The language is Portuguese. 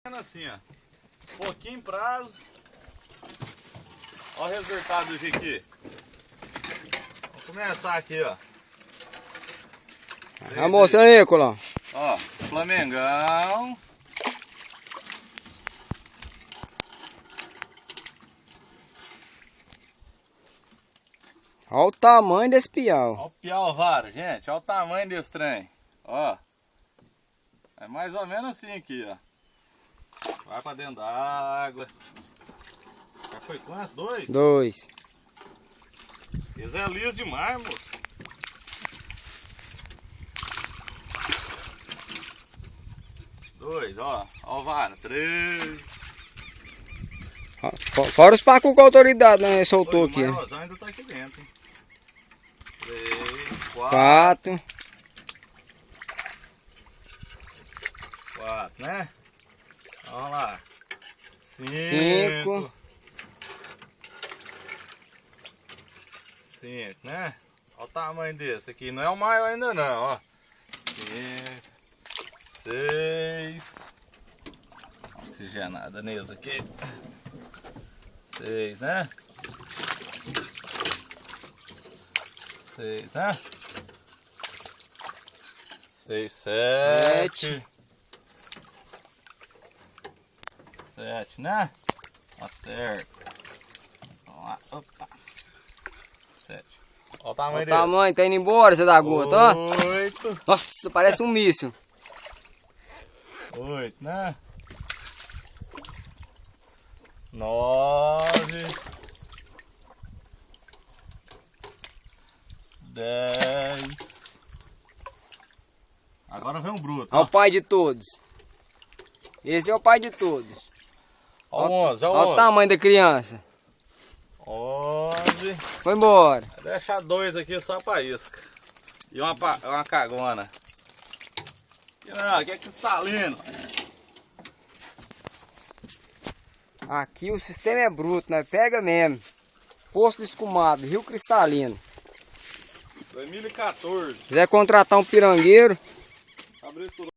Assim, ó. Pouquinho prazo. Olha o resultado do Jequi. Vamos começar aqui, ó. Mostra aí, Colão. Ó, Flamengão. Olha o tamanho desse piau. Olha o piau vara, gente. Olha o tamanho desse trem. Ó. É mais ou menos assim aqui, ó. Vai pra dentro da água. Já foi quanto? 2? 2. Esse é liso demais, moço. 2, ó. Ó o vara. 3. Fora os pacos com a autoridade, né? Soltou aqui. O maiorzão ainda tá aqui dentro, hein? 3, 4. 4, né? Vamos lá. 5. 5, né? Olha o tamanho desse aqui. Não é o maior ainda não, ó. 5, 6. Oxigenada nesse aqui. 6, né? 6, né? 6, 7. 7, né? Tá certo. Vamos lá. Opa. 7. Olha o tamanho Olha o dele. tamanho, tá indo embora, você dá gota, ó. 8. Nossa, parece um míssil. 8, né? 9. 10. Agora vem um bruto. Olha o pai de todos. Esse é o pai de todos. Olha o 11, olha o Olha 11. o tamanho da criança. 11. Foi embora. Vou deixar 2 aqui só pra isca. E uma cagona. Aqui é cristalino. Aqui o sistema é bruto, né? Pega mesmo. Posto escumado, Rio Cristalino. 2014. Se quiser contratar um pirangueiro, Abriu tudo.